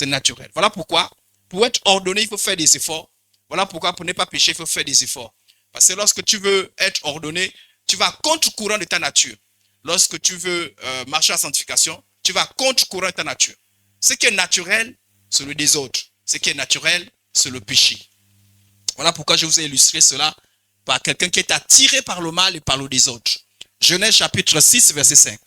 C'est naturel. Voilà pourquoi, pour être ordonné, il faut faire des efforts. Voilà pourquoi, pour ne pas pécher, il faut faire des efforts. Parce que lorsque tu veux être ordonné, tu vas contre-courant de ta nature. Lorsque tu veux marcher à la sanctification, tu vas contre-courant de ta nature. Ce qui est naturel, c'est le désordre. Ce qui est naturel, c'est le péché. Voilà pourquoi je vous ai illustré cela par quelqu'un qui est attiré par le mal et par le désordre. Genèse chapitre 6, verset 5.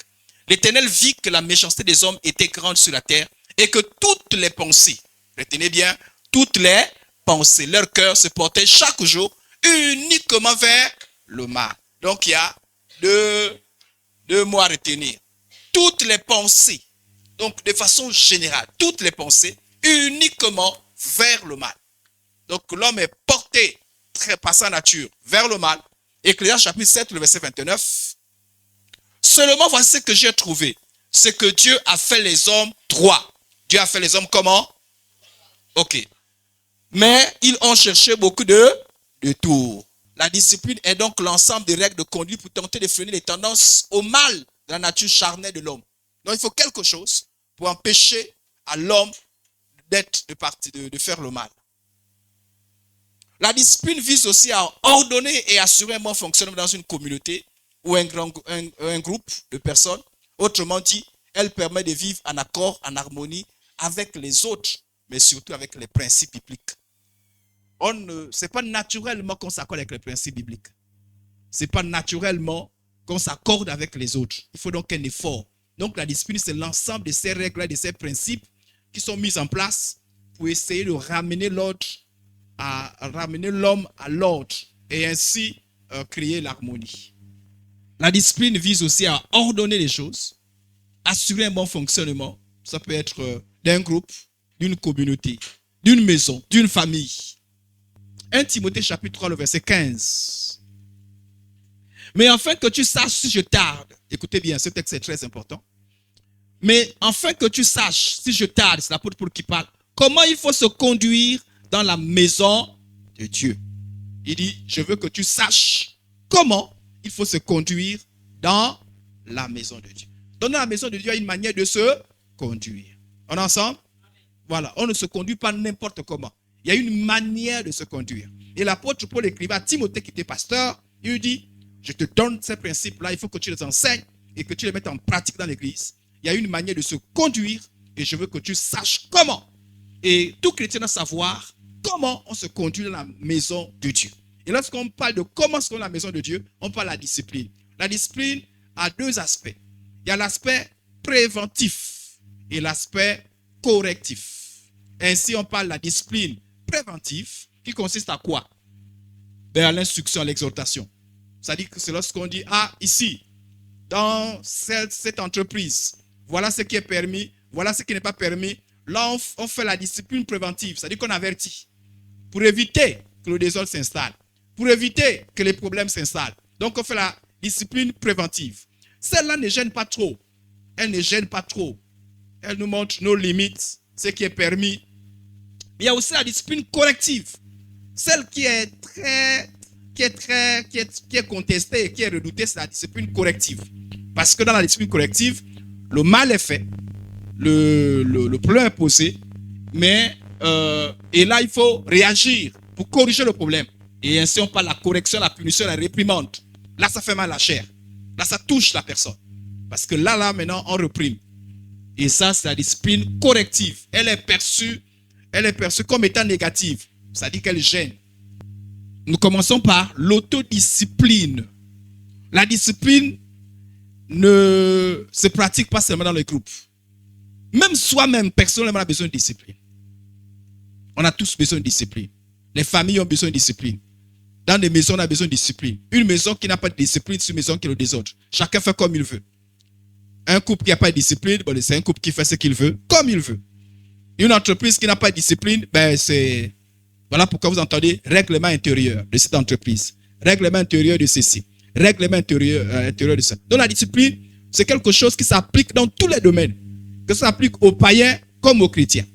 L'Éternel vit que la méchanceté des hommes était grande sur la terre et que toutes les pensées, retenez bien, toutes les pensées, leur cœur se portait chaque jour uniquement vers le mal. Donc il y a deux mots à retenir. Toutes les pensées, donc de façon générale, toutes les pensées uniquement vers le mal. Donc l'homme est porté par sa nature vers le mal. Ecclésiaste chapitre 7, le verset 29. Seulement voici ce que j'ai trouvé. C'est que Dieu a fait les hommes droits. Dieu a fait les hommes comment? Ok. Mais ils ont cherché beaucoup de tours. La discipline est donc l'ensemble des règles de conduite pour tenter de freiner les tendances au mal de la nature charnelle de l'homme. Donc il faut quelque chose pour empêcher à l'homme de faire le mal. La discipline vise aussi à ordonner et assurer un bon fonctionnement dans une communauté ou un groupe de personnes. Autrement dit, elle permet de vivre en accord, en harmonie avec les autres, mais surtout avec les principes bibliques. Ce n'est pas naturellement qu'on s'accorde avec les principes bibliques. Ce n'est pas naturellement qu'on s'accorde avec les autres. Il faut donc un effort. Donc la discipline, c'est l'ensemble de ces règles et de ces principes qui sont mis en place pour essayer de ramener l'ordre, à ramener l'homme à l'ordre et ainsi créer l'harmonie. La discipline vise aussi à ordonner les choses, assurer un bon fonctionnement. Ça peut être d'un groupe, d'une communauté, d'une maison, d'une famille. 1 Timothée chapitre 3, le verset 15. Mais afin que tu saches si je tarde, écoutez bien, ce texte est très important. Mais afin que tu saches si je tarde, c'est l'apôtre Paul qui parle, comment il faut se conduire dans la maison de Dieu. Il dit, je veux que tu saches comment il faut se conduire dans la maison de Dieu. Donc dans la maison de Dieu, il y a une manière de se conduire. On est ensemble? Voilà, on ne se conduit pas n'importe comment. Il y a une manière de se conduire. Et l'apôtre Paul écrivait à Timothée qui était pasteur, il lui dit, je te donne ces principes-là, il faut que tu les enseignes et que tu les mettes en pratique dans l'église. Il y a une manière de se conduire et je veux que tu saches comment. Et tout chrétien doit savoir comment on se conduit dans la maison de Dieu. Et lorsqu'on parle de comment se conduit dans la maison de Dieu, on parle de la discipline. La discipline a deux aspects. Il y a l'aspect préventif et l'aspect correctif. Ainsi, on parle de la discipline préventive qui consiste à quoi? À l'instruction, à l'exhortation. C'est-à-dire que c'est lorsqu'on dit, ah, ici, dans cette entreprise, voilà ce qui est permis, voilà ce qui n'est pas permis. Là, on fait la discipline préventive, c'est-à-dire qu'on avertit pour éviter que le désordre s'installe, pour éviter que les problèmes s'installent. Donc, on fait la discipline préventive. Celle-là ne gêne pas trop. Elle ne gêne pas trop. Elle nous montre nos limites, ce qui est permis. Il y a aussi la discipline corrective. Celle qui est contestée et qui est redoutée, c'est la discipline corrective. Parce que dans la discipline corrective, le mal est fait, le problème est posé, mais et là, il faut réagir pour corriger le problème. Et ainsi, on parle de la correction, la punition, la réprimande. Là, ça fait mal à la chair. Là, ça touche la personne. Parce que là, maintenant, on réprime. Et ça, c'est la discipline corrective. Elle est perçue comme étant négative. Ça dit qu'elle gêne. Nous commençons par l'autodiscipline. La discipline ne se pratique pas seulement dans le groupe. Même soi-même, personnellement, on a besoin de discipline. On a tous besoin de discipline. Les familles ont besoin de discipline. Dans des maisons, on a besoin de discipline. Une maison qui n'a pas de discipline, c'est une maison qui est le désordre. Chacun fait comme il veut. Un couple qui n'a pas de discipline, c'est un couple qui fait ce qu'il veut, comme il veut. Une entreprise qui n'a pas de discipline, c'est... Voilà pourquoi vous entendez règlement intérieur de cette entreprise, règlement intérieur de ceci, règlement intérieur de ça. Donc la discipline, c'est quelque chose qui s'applique dans tous les domaines, que ça s'applique aux païens comme aux chrétiens.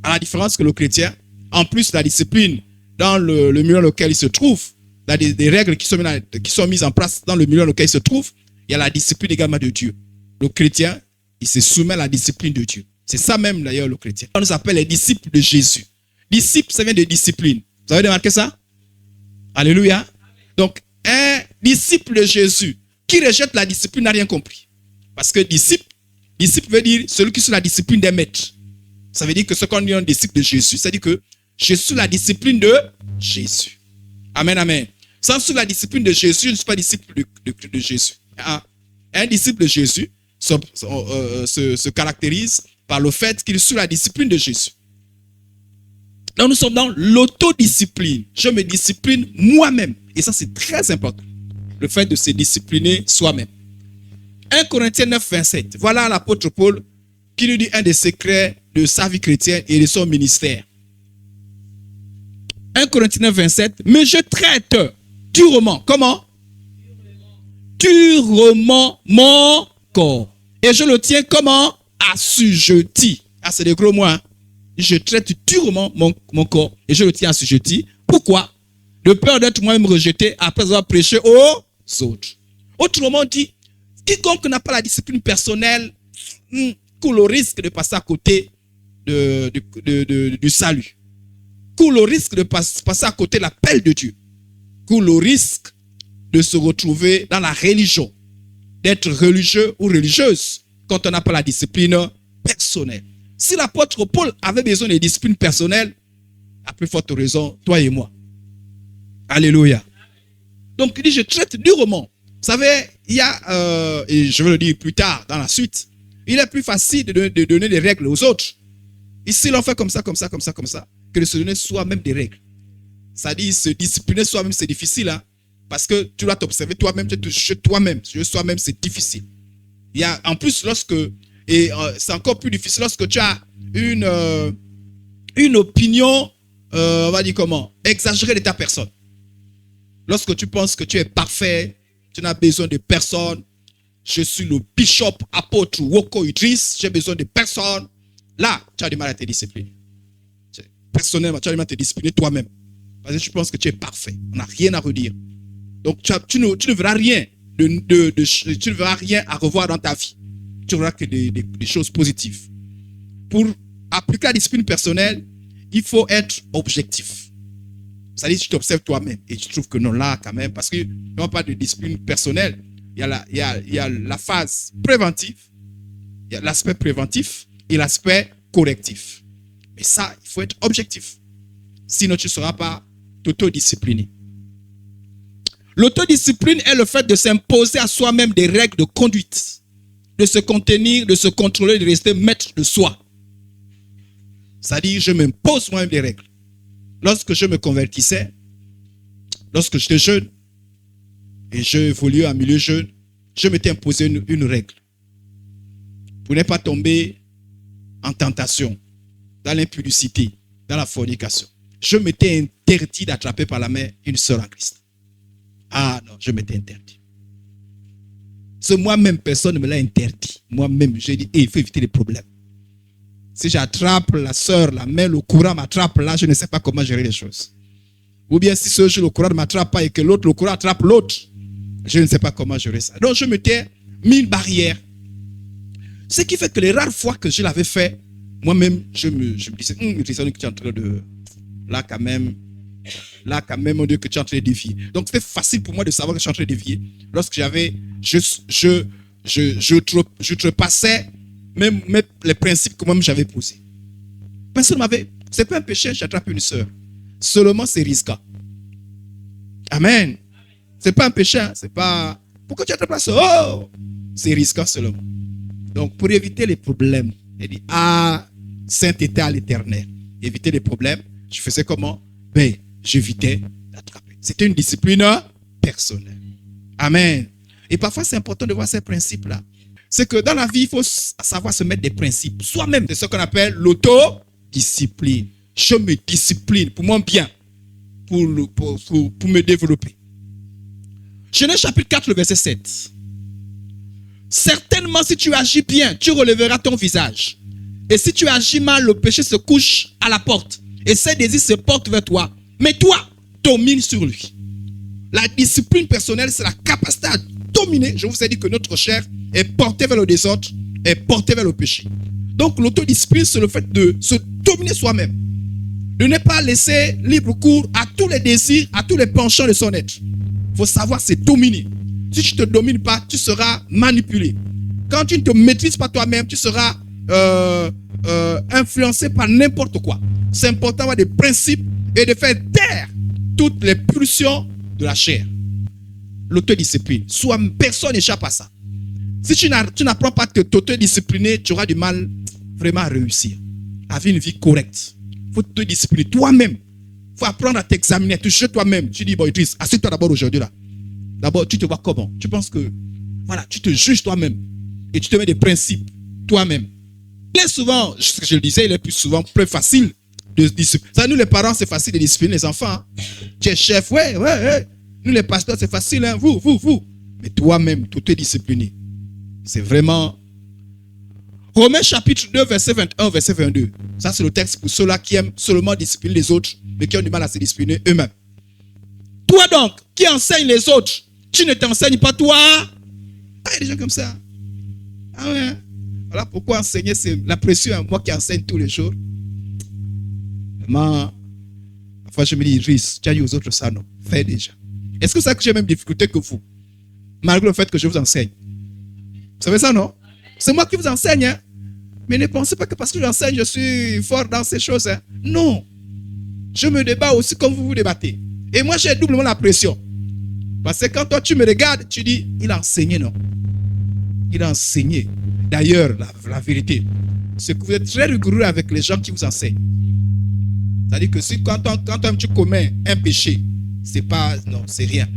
À la différence que le chrétien, en plus de la discipline dans le milieu dans lequel il se trouve, il y a des règles qui sont mises en place dans le milieu dans lequel il se trouve, il y a la discipline également de Dieu. Le chrétien, il se soumet à la discipline de Dieu. C'est ça même d'ailleurs le chrétien. On nous appelle les disciples de Jésus. Disciple, ça vient de discipline. Vous avez remarqué ça? Alléluia. Donc, un disciple de Jésus qui rejette la discipline n'a rien compris. Parce que disciple veut dire celui qui suit la discipline des maîtres. Ça veut dire que ce qu'on dit un disciple de Jésus, ça veut dire que je suis la discipline de Jésus. Amen, amen. Sans suivre la discipline de Jésus, je ne suis pas disciple de Jésus. Un disciple de Jésus se caractérise par le fait qu'il suit la discipline de Jésus. Donc nous sommes dans l'autodiscipline. Je me discipline moi-même. Et ça, c'est très important. Le fait de se discipliner soi-même. 1 Corinthiens 9, 27. Voilà l'apôtre Paul qui nous dit un des secrets de sa vie chrétienne et de son ministère. 1 Corinthiens 9, 27. Mais je traite durement. Comment? Durement mon corps. Et je le tiens comment? Assujetti. Ah, c'est des gros mots. Hein? Je traite durement mon corps et je le tiens assujetti. Pourquoi? De peur d'être moi-même rejeté après avoir prêché aux autres. Autrement dit, quiconque n'a pas la discipline personnelle court le risque de passer à côté du salut. Court le risque de passer à côté de l'appel de Dieu. Court le risque de se retrouver dans la religion, d'être religieux ou religieuse quand on n'a pas la discipline personnelle. Si l'apôtre Paul avait besoin de discipline personnelle, à plus forte raison, toi et moi. Alléluia. Donc il dit, je traite durement. Vous savez, il y a, et je vais le dire plus tard dans la suite, il est plus facile de donner des règles aux autres. Ici, l'on fait comme ça, comme ça, comme ça, comme ça, que de se donner soi-même des règles. Ça dit, se discipliner soi-même, c'est difficile, hein, parce que tu dois t'observer toi-même, tu te juges toi-même. Se juger soi-même, c'est difficile. Il y a, en plus, c'est encore plus difficile lorsque tu as une opinion, on va dire comment, exagérée de ta personne. Lorsque tu penses que tu es parfait, tu n'as besoin de personne. Je suis le bishop, apôtre Woko Idriss, j'ai besoin de personne. Là, tu as du mal à te discipliner. Personnellement, tu as du mal à te discipliner toi-même. Parce que tu penses que tu es parfait. On n'a rien à redire. Donc, tu ne verras rien. Tu ne verras rien à revoir dans ta vie. Tu verras que des choses positives. Pour appliquer la discipline personnelle, il faut être objectif. C'est-à-dire que tu t'observes toi-même et tu trouves que non, là, quand même, parce que non pas de discipline personnelle, il y a la phase préventive, il y a l'aspect préventif et l'aspect correctif. Mais ça, il faut être objectif. Sinon, tu ne seras pas t'autodiscipliner. L'autodiscipline est le fait de s'imposer à soi-même des règles de conduite, de se contenir, de se contrôler, de rester maître de soi. C'est-à-dire, je m'impose moi-même des règles. Lorsque je me convertissais, lorsque j'étais jeune, et j'ai évolué en milieu jeune, je m'étais imposé une règle. Pour ne pas tomber en tentation, dans l'impudicité, dans la fornication. Je m'étais interdit d'attraper par la main une sœur en Christ. Ah non, je m'étais interdit. C'est moi-même, personne ne me l'a interdit. Moi-même, j'ai dit, il faut éviter les problèmes. Si j'attrape la sœur, la main, le courant m'attrape là, je ne sais pas comment gérer les choses. Ou bien si ce jour le courant ne m'attrape pas et que l'autre, le courant attrape l'autre, je ne sais pas comment gérer ça. Donc je m'étais mis une barrière. Ce qui fait que les rares fois que je l'avais fait, moi-même, je me disais, que tu es en train de... Là quand même, mon Dieu, que tu es en train de dévier. Donc c'était facile pour moi de savoir que je suis en train de dévier. Lorsque j'avais, je outrepassais même les principes que moi-même j'avais posés. Personne ne m'avait... C'est pas un péché, j'attrape une sœur. Seulement c'est risquant. Amen. C'est pas un péché, hein? C'est pas... Pourquoi tu attrapes la sœur? Oh! C'est risquant seulement. Donc pour éviter les problèmes, il dit, sainteté à l'éternel. Éviter les problèmes, je faisais comment? Ben, j'évitais d'attraper. C'était une discipline personnelle. Amen. Et parfois c'est important de voir ces principes-là. C'est que dans la vie, il faut savoir se mettre des principes. Soi-même, c'est ce qu'on appelle l'autodiscipline. Je me discipline pour mon bien, pour me développer. Genèse chapitre 4, le verset 7. Certainement, si tu agis bien, tu relèveras ton visage. Et si tu agis mal, le péché se couche à la porte. Et ses désirs se portent vers toi. Mais toi, domine sur lui. La discipline personnelle, c'est la capacité à dominer. Je vous ai dit que notre chair est portée vers le désordre, est portée vers le péché. Donc l'autodiscipline, c'est le fait de se dominer soi-même. De ne pas laisser libre cours à tous les désirs, à tous les penchants de son être. Il faut savoir se dominer. Si tu ne te domines pas, tu seras manipulé. Quand tu ne te maîtrises pas toi-même, tu seras influencé par n'importe quoi. C'est important d'avoir des principes et de faire taire toutes les pulsions de la chair. L'autodiscipline. Personne n'échappe à ça. Si tu n'apprends pas à t'autodiscipliner, tu auras du mal vraiment à réussir, à vivre une vie correcte. Il faut te discipliner toi-même. Il faut apprendre à t'examiner, à te juger toi-même. Tu dis, bon, Idriss, assieds-toi d'abord aujourd'hui là. D'abord, tu te vois comment? Tu penses que, voilà, tu te juges toi-même et tu te mets des principes toi-même. Il est souvent, je le disais, il est plus facile de discipliner. Ça, nous les parents, c'est facile de discipliner les enfants. Hein. Tu es chef, ouais. Nous les pasteurs, c'est facile, hein. Vous. Mais toi-même, tu te discipliner. C'est vraiment... Romains chapitre 2, verset 21, verset 22. Ça, c'est le texte pour ceux-là qui aiment seulement discipliner les autres, mais qui ont du mal à se discipliner eux-mêmes. Toi donc, qui enseigne les autres, tu ne t'enseignes pas toi. Ah, il y a des gens comme ça. Ah ouais. Voilà pourquoi enseigner, c'est la pression à moi qui enseigne tous les jours. Vraiment, parfois je me dis, Idriss, tu as dit aux autres ça, non? Fais déjà. Est-ce que c'est ça que j'ai même difficulté que vous? Malgré le fait que je vous enseigne. Vous savez ça, non? C'est moi qui vous enseigne, hein? Mais ne pensez pas que parce que j'enseigne, je suis fort dans ces choses. Hein? Non. Je me débat aussi comme vous vous débattez. Et moi, j'ai doublement la pression. Parce que quand toi, tu me regardes, tu dis, il a enseigné, non? Il a enseigné. D'ailleurs, la vérité, c'est que vous êtes très rigoureux avec les gens qui vous enseignent. C'est-à-dire que si quand tu commets un péché, c'est pas, non, c'est rien.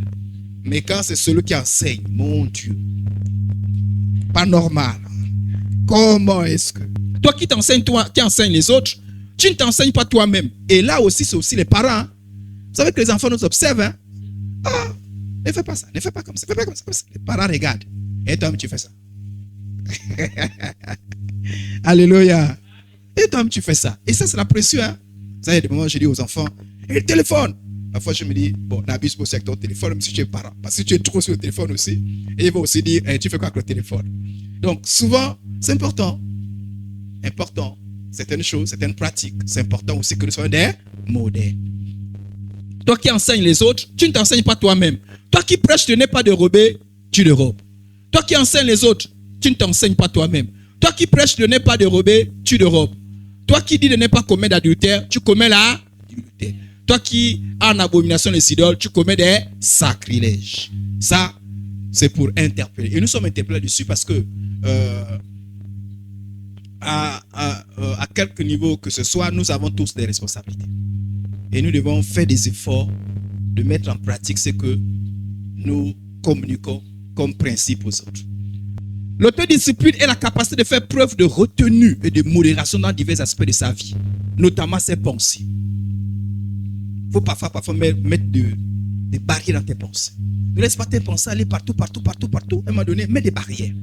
Mais quand c'est celui qui enseigne, mon Dieu, pas normal. Comment est-ce que... Toi qui t'enseignes, toi qui enseignes les autres, tu ne t'enseignes pas toi-même. Et là aussi, c'est aussi les parents. Hein. Vous savez que les enfants nous observent. Hein? Ah, ne fais pas ça, ne fais pas comme ça, ne fais pas comme ça. Les parents regardent. Et toi, tu fais ça. Alléluia. Et toi, tu fais ça. Et ça, c'est la pression. Hein? Vous savez, des moments, je dis aux enfants, et le téléphone. Parfois, je me dis, bon, n'abuse pas aussi avec ton téléphone, même si tu es parent. Parce que tu es trop sur le téléphone aussi. Et ils vont aussi dire, tu fais quoi avec le téléphone? Donc, souvent, c'est important. Certaines choses, certaines pratiques. C'est important aussi que nous soyons des modèles. Toi qui enseignes les autres, tu ne t'enseignes pas toi-même. Toi qui prêches de ne pas dérober, tu dérobes. Toi qui enseignes les autres, tu ne t'enseignes pas toi-même. Toi qui prêches de ne pas dérober, tu dérobes. Toi qui dis de ne pas commettre d'adultère, tu commets l'adultère. Toi qui as en abomination les idoles, tu commets des sacrilèges. Ça, c'est pour interpeller. Et nous sommes interpellés dessus parce que à quelque niveau que ce soit, nous avons tous des responsabilités. Et nous devons faire des efforts de mettre en pratique ce que nous communiquons comme principe aux autres. L'autodiscipline est la capacité de faire preuve de retenue et de modération dans divers aspects de sa vie, notamment ses pensées. Il faut parfois mettre des barrières dans tes pensées. Ne laisse pas tes pensées aller partout. À un moment donné, mets des barrières,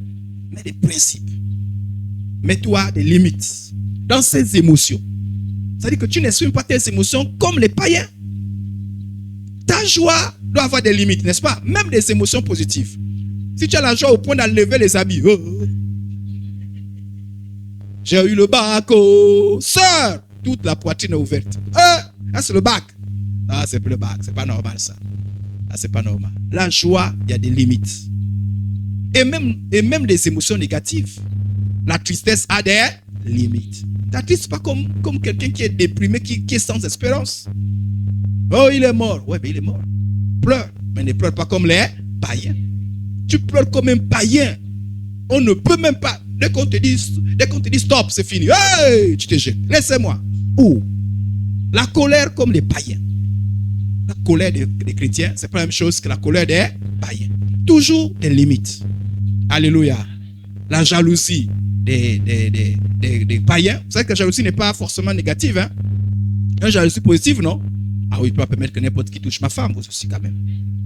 mets des principes. Mets-toi des limites dans ces émotions. C'est-à-dire que tu n'exprimes pas tes émotions comme les païens. Ta joie doit avoir des limites, n'est-ce pas? Même des émotions positives. Si tu as la joie au point d'enlever les habits. J'ai eu le bac, sœur. Toute la poitrine est ouverte. C'est le bac. Ah, c'est plus le bac. C'est pas normal ça. Ah, c'est pas normal. La joie, il y a des limites. Et même des émotions négatives. La tristesse a des limites. Ta triste, pas comme quelqu'un qui est déprimé, qui est sans espérance. Oh, il est mort. Ouais, mais il est mort. Pleure. Mais ne pleure pas comme les païens. Tu pleures comme un païen. On ne peut même pas. Dès qu'on te dit stop, c'est fini. Hey, tu te jettes. Laissez-moi. Ou la colère comme les païens. La colère des chrétiens, c'est pas la même chose que la colère des païens. Toujours des limites. Alléluia. La jalousie des païens. Vous savez que la jalousie n'est pas forcément négative. Hein? Une jalousie positive, non? Ah oui, il peut permettre que n'importe qui touche ma femme aussi quand même.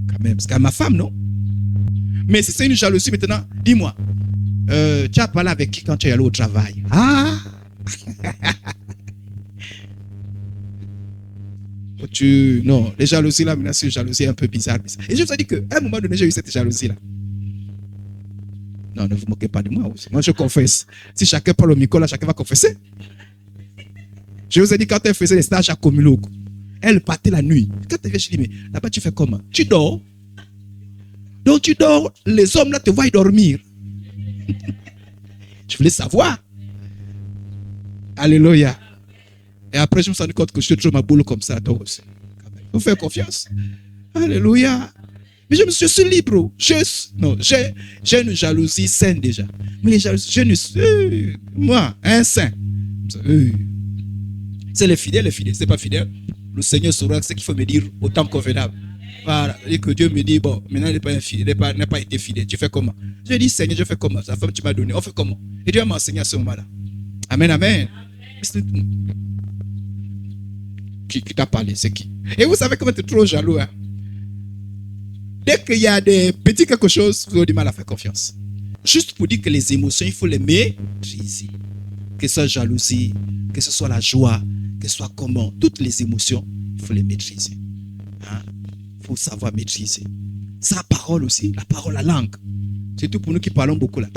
Parce qu'elle est ma femme, non? Mais si c'est une jalousie maintenant, dis-moi, tu as parlé avec qui quand tu es allé au travail? Ah! Non, les jalousies là, maintenant, c'est une jalousie un peu bizarre. Et je vous ai dit qu'à un moment donné, j'ai eu cette jalousie là. Non, ne vous moquez pas de moi aussi. Moi, je confesse. Si chacun parle au micro, là, chacun va confesser. Je vous ai dit, quand elle faisait les stages à Comulok, elle partait la nuit. Quand elle vient, je dis, mais là-bas, tu fais comment? Tu dors. Donc, tu dors. Les hommes, là, te voient dormir. Je voulais savoir. Alléluia. Et après, je me suis rendu compte que je trouve ma boule comme ça. Toi aussi. Vous faites confiance. Alléluia. Mais je suis libre. J'ai une jalousie saine déjà. Mais les jalousies, moi, un saint. C'est les fidèles, c'est pas fidèle. Le Seigneur saura ce qu'il faut me dire au temps convenable. Voilà. Et que Dieu me dit, bon, maintenant il n'a pas été fidèle. Tu fais comment? Je dis, Seigneur, je fais comment? Sa femme, tu m'as donné. On fait comment? Et Dieu m'a enseigné à ce moment-là. Amen, amen. Qui t'a parlé? C'est qui? Et vous savez comment tu es trop jaloux. Hein? Dès qu'il y a des petits quelque chose, vous avez du mal à faire confiance. Juste pour dire que les émotions, il faut les maîtriser. Que ce soit jalousie, que ce soit la joie, que ce soit comment. Toutes les émotions, il faut les maîtriser. Hein? Il faut savoir maîtriser. Sa parole aussi, la parole, la langue. C'est tout pour nous qui parlons beaucoup là.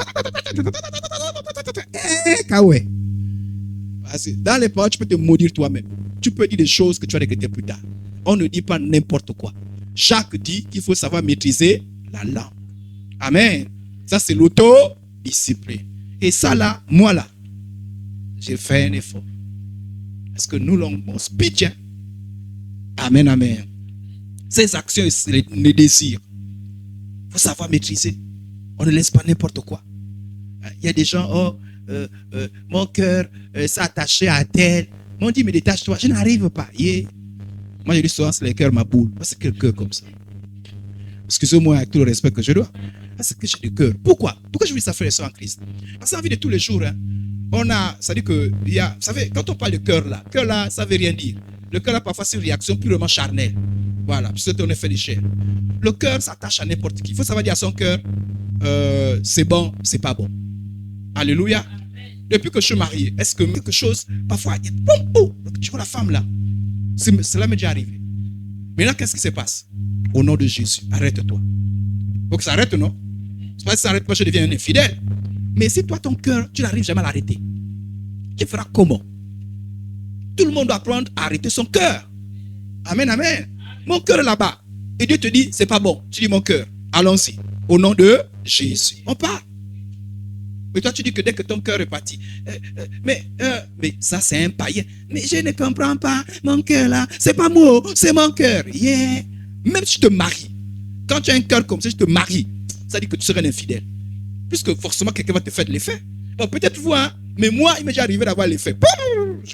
Dans les paroles, tu peux te maudire toi-même. Tu peux dire des choses que tu vas regretter plus tard. On ne dit pas n'importe quoi. Jacques dit qu'il faut savoir maîtriser la langue. Amen. Ça, c'est l'autodiscipline. Et ça, là, moi, là, j'ai fait un effort. Parce que nous, on speech. Hein? Amen, amen. Ces actions, les désirs. Il faut savoir maîtriser. On ne laisse pas n'importe quoi. Il y a des gens, mon cœur s'est attaché à tel. On dit, mais détache-toi. Je n'arrive pas. Yeah. Moi, je dis souvent, c'est le cœur ma boule. Parce que le cœur comme ça. Excusez-moi avec tout le respect que je dois. Parce que j'ai le cœur. Pourquoi? Pourquoi je veux ça faire ça en Christ? Parce que dans la vie de tous les jours, hein, ça dit que, vous savez, quand on parle de cœur là, ça ne veut rien dire. Le cœur là, parfois, c'est une réaction purement charnelle. Voilà, puisque on est fait de chair. Le cœur s'attache à n'importe qui. Il faut savoir dire à son cœur, c'est bon, c'est pas bon. Alléluia. Depuis que je suis marié, est-ce que quelque chose, parfois, il y a tu vois la femme là, cela m'est déjà arrivé. Maintenant, qu'est-ce qui se passe? Au nom de Jésus, arrête-toi. Faut que ça arrête, non? C'est pas que ça arrête pas, je deviens un infidèle. Mais si toi, ton cœur, tu n'arrives jamais à l'arrêter, tu feras comment? Tout le monde doit apprendre à arrêter son cœur. Amen, amen. Mon cœur est là-bas. Et Dieu te dit, c'est pas bon. Tu dis mon cœur, allons-y. Au nom de Jésus. On part. Mais toi, tu dis que dès que ton cœur est parti, mais ça, c'est un païen. Mais je ne comprends pas. Mon cœur là, c'est pas moi, c'est mon cœur. Yeah. Même si tu te maries, quand tu as un cœur comme ça, tu te maries, ça dit que tu serais un infidèle. Puisque forcément, quelqu'un va te faire de l'effet. Bon, peut-être vous, hein, mais moi, il m'est déjà arrivé d'avoir l'effet.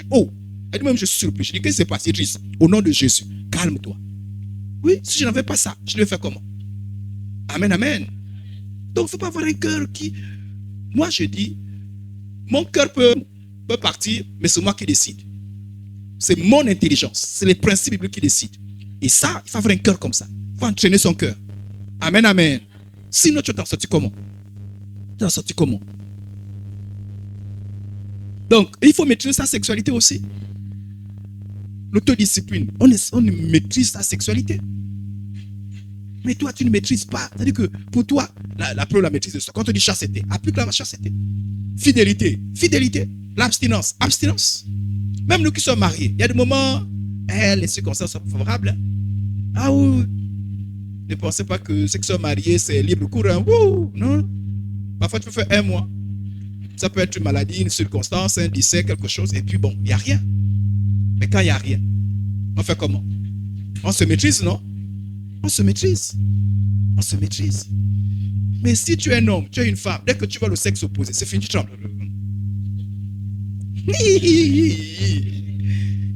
Oh, et même je suis surpris. Je dis, qu'est-ce qui s'est passé, Idriss? Au nom de Jésus, calme-toi. Oui, si je n'avais pas ça, je devais faire comment? Amen, amen. Donc, il ne faut pas avoir un cœur qui... Moi, je dis, mon cœur peut partir, mais c'est moi qui décide. C'est mon intelligence. C'est les principes bibliques qui décident. Et ça, il faut avoir un cœur comme ça. Il faut entraîner son cœur. Amen, amen. Sinon, tu t'en sortis comment? Tu t'en sortis comment? Donc, il faut maîtriser sa sexualité aussi. L'autodiscipline. On maîtrise sa sexualité. Mais toi, tu ne maîtrises pas. C'est-à-dire que pour toi, la preuve, la maîtrise de ça. Quand on dit chasteté, applique la chasteté. Fidélité, fidélité. L'abstinence, abstinence. Même nous qui sommes mariés, il y a des moments, les circonstances sont favorables. Ah oui. Ne pensez pas que ceux qui sont mariés, c'est libre cours. Hein. Non. Parfois, tu peux faire un mois. Ça peut être une maladie, une circonstance, un décès, quelque chose. Et puis bon, il n'y a rien. Mais quand il n'y a rien, on fait comment? On se maîtrise, non? On se maîtrise. On se maîtrise. Mais si tu es un homme, tu es une femme, dès que tu vois le sexe opposé, c'est fini, tu trembles.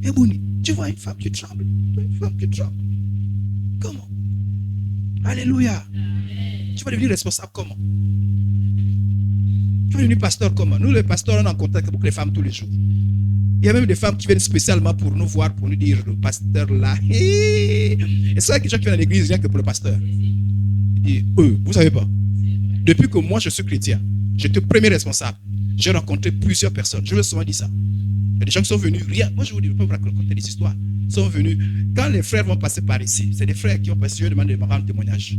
Et Bouni, tu vois une femme, tu trembles. Une femme, tu trembles. Comment? Alléluia. Tu vas devenir responsable comment? Tu vas devenir pasteur comment? Nous, les pasteurs, on est en contact avec les femmes tous les jours. Il y a même des femmes qui viennent spécialement pour nous voir, pour nous dire, le pasteur là. Et c'est vrai que les gens qui viennent à l'église, rien que pour le pasteur. Et eux, vous ne savez pas. Depuis que moi, je suis chrétien, j'étais premier responsable. J'ai rencontré plusieurs personnes. Je veux souvent dire ça. Il y a des gens qui sont venus, rien. Moi, je peux vous raconter des histoires. Ils sont venus. Quand les frères vont passer par ici, c'est des frères qui ont passé, je demande de me rendre témoignage.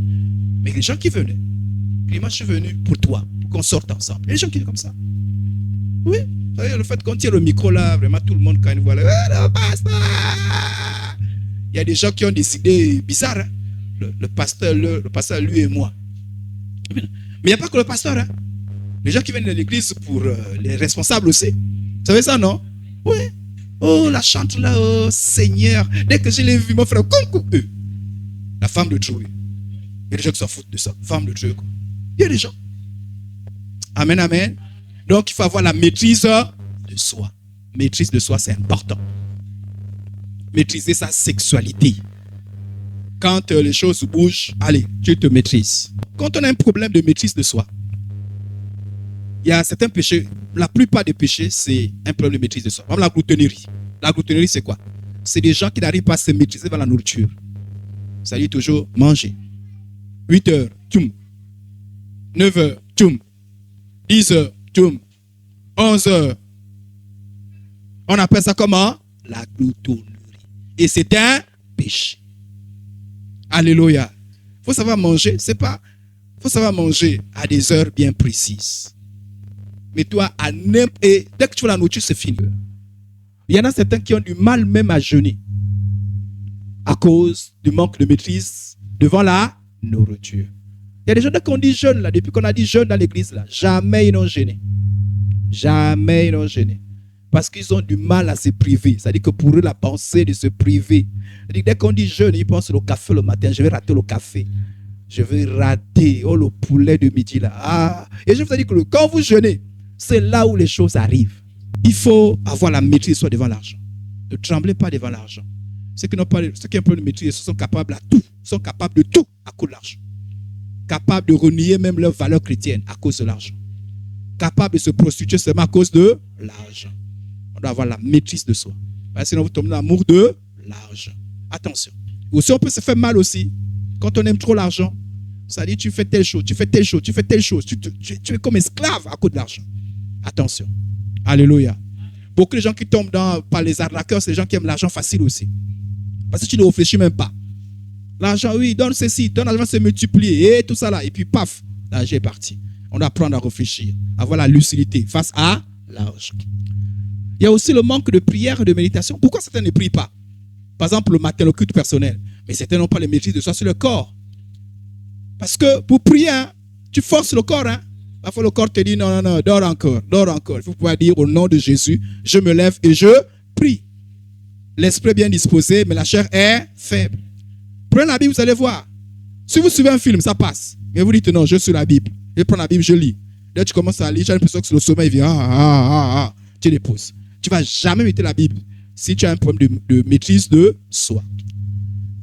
Mais les gens qui venaient, Clément, je suis venu pour toi, pour qu'on sorte ensemble. Il y a des gens qui disent comme ça. Oui, le fait qu'on tire le micro là, vraiment tout le monde quand il voit le pasteur. Il y a des gens qui ont décidé bizarre. Hein? Le pasteur, lui et moi. Mais il n'y a pas que le pasteur. Hein? Les gens qui viennent de l'église pour les responsables aussi. Vous savez ça, non? Oui. Oh, la chante là, oh Seigneur. Dès que je l'ai vu, mon frère, eux. La femme de Dieu. Il y a des gens qui s'en foutent de ça. Femme de Dieu. Quoi. Il y a des gens. Amen, amen. Donc, il faut avoir la maîtrise de soi. Maîtrise de soi, c'est important. Maîtriser sa sexualité. Quand les choses bougent, allez, tu te maîtrises. Quand on a un problème de maîtrise de soi, il y a certains péchés. La plupart des péchés, c'est un problème de maîtrise de soi. Par exemple, la gloutonnerie. La gloutonnerie, c'est quoi? C'est des gens qui n'arrivent pas à se maîtriser dans la nourriture. Ça dit toujours manger. 8 heures, tchoum. 9 heures, tchoum. 10 heures, tchoum. 11 heures. On appelle ça comment? La gloutonnerie. Et c'est un péché. Alléluia. Il faut savoir manger, c'est pas. Il faut savoir manger à des heures bien précises. Mais toi, et dès que tu vois la nourriture, c'est fini. Il y en a certains qui ont du mal même à jeûner à cause du manque de maîtrise devant la nourriture. Il y a des gens dès qu'on dit jeûne, là, depuis qu'on a dit jeûne dans l'église, là, jamais ils n'ont jeûné. Jamais ils n'ont jeûné. Parce qu'ils ont du mal à se priver. C'est-à-dire que pour eux, la pensée de se priver. C'est-à-dire que dès qu'on dit jeûne, ils pensent au café le matin. Je vais rater le café. Je vais rater le poulet de midi là. Ah. Et je vous ai dit que quand vous jeûnez, c'est là où les choses arrivent. Il faut avoir la maîtrise soit devant l'argent. Ne tremblez pas devant l'argent. Ceux qui ont un peu de maîtrise sont capables à tout. Sont capables de tout à cause de l'argent. Capables de renier même leur valeur chrétienne à cause de l'argent. Capables de se prostituer seulement à cause de l'argent. On doit avoir la maîtrise de soi. Sinon, vous tombez dans l'amour de l'argent. Attention. Aussi, on peut se faire mal aussi. Quand on aime trop l'argent, ça dit tu fais telle chose, tu fais telle chose, tu fais telle chose. Tu es comme esclave à cause de l'argent. Attention. Alléluia. Beaucoup de gens qui tombent par les arnaqueurs, c'est les gens qui aiment l'argent facile aussi. Parce que tu ne réfléchis même pas. L'argent, oui, donne ceci, donne l'argent, se multiplier, et tout ça là. Et puis, paf, l'argent est parti. On doit apprendre à réfléchir, avoir la lucidité face à l'argent. Il y a aussi le manque de prière et de méditation. Pourquoi certains ne prient pas? Par exemple, le matin, le culte personnel. Mais certains n'ont pas les maîtrises de soi sur le corps. Parce que pour prier, hein, tu forces le corps. Hein. Parfois, le corps te dit non, dors encore, dors encore. Il faut pouvoir dire au nom de Jésus, je me lève et je prie. L'esprit est bien disposé, mais la chair est faible. Prenez la Bible, vous allez voir. Si vous suivez un film, ça passe. Mais vous dites non, je suis la Bible. Je prends la Bible, je lis. Dès que tu commences à lire, j'ai l'impression que le sommeil vient. Tu déposes. Tu ne vas jamais mettre la Bible si tu as un problème de maîtrise de soi.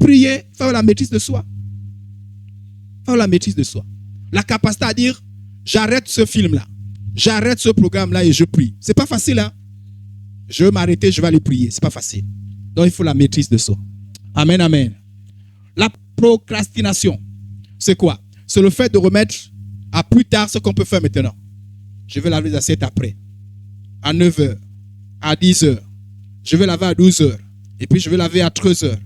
Prier, faire la maîtrise de soi. Faire la maîtrise de soi. La capacité à dire, j'arrête ce film-là. J'arrête ce programme-là et je prie. C'est pas facile, hein? Je vais m'arrêter, je vais aller prier. C'est pas facile. Donc, il faut la maîtrise de soi. Amen, amen. La procrastination, c'est quoi? C'est le fait de remettre à plus tard ce qu'on peut faire maintenant. Je vais laver les assiettes après. À 9 heures. À 10 heures. Je vais laver à 12 heures. Et puis, je vais laver à 13 heures.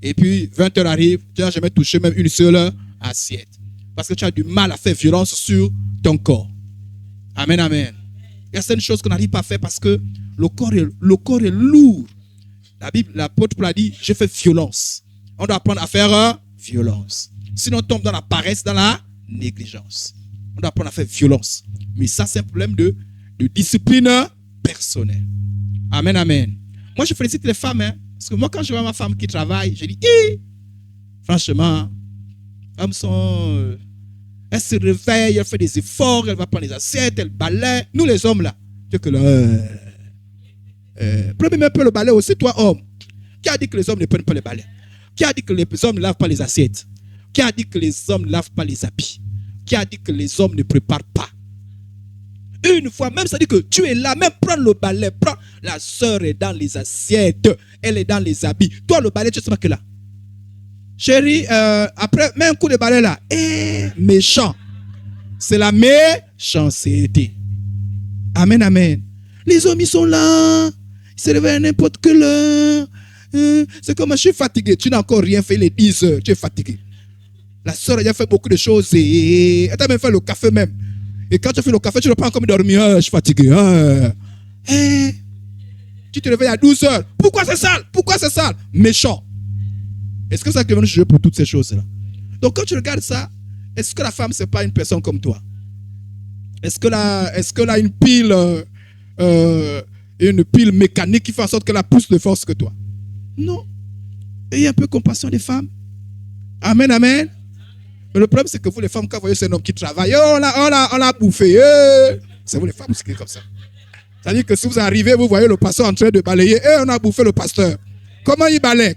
Et puis, 20 heures arrive. Tu n'as jamais touché même une seule assiette. Parce que tu as du mal à faire violence sur ton corps. Amen, amen. Il y a certaines choses qu'on n'arrive pas à faire parce que le corps est lourd. La Bible, l'apôtre Paul a dit, je fais violence. On doit apprendre à faire violence. Sinon, on tombe dans la paresse, dans la négligence. On doit apprendre à faire violence. Mais ça, c'est un problème de discipline personnelle. Amen, amen. Moi, je félicite les femmes. Hein, parce que moi, quand je vois ma femme qui travaille, je dis, franchement, elles sont... elle se réveille, elle fait des efforts, elle va prendre les assiettes, elle balaye. Nous, les hommes, là, tu sais que là... prenez un peu le balai aussi, toi, homme. Qui a dit que les hommes ne prennent pas le balai? Qui a dit que les hommes ne lavent pas les assiettes? Qui a dit que les hommes ne lavent pas les habits? Qui a dit que les hommes ne préparent pas? Une fois, même ça dit que tu es là, même prendre le balai, prends. La sœur est dans les assiettes, elle est dans les habits. Toi, le balai, tu sais pas que là. Chérie, après, mets un coup de balai là. Méchant. C'est la méchanceté. Amen, amen. Les hommes, ils sont là. Ils se réveillent à n'importe quelle heure. C'est comme je suis fatigué. Tu n'as encore rien fait les 10 heures. Tu es fatigué. La sœur a déjà fait beaucoup de choses et elle t'a même fait le café même. Et quand tu fais le café, tu ne pas encore dormir. Je suis fatigué. Tu te réveilles à 12 heures. Pourquoi c'est sale? Pourquoi c'est sale? Méchant. Est-ce que ça que venu juger pour toutes ces choses-là? Donc quand tu regardes ça, est-ce que la femme, c'est pas une personne comme toi? Est-ce que là, une pile mécanique qui fait en sorte qu'elle a plus de force que toi? Non. Ayez un peu compassion des femmes. Amen, amen. Mais le problème, c'est que vous, les femmes, quand vous voyez un homme qui travaille, on l'a bouffé. C'est vous, les femmes, qui est comme ça. C'est-à-dire que si vous arrivez, vous voyez le pasteur en train de balayer, on a bouffé le pasteur. Comment il balaye?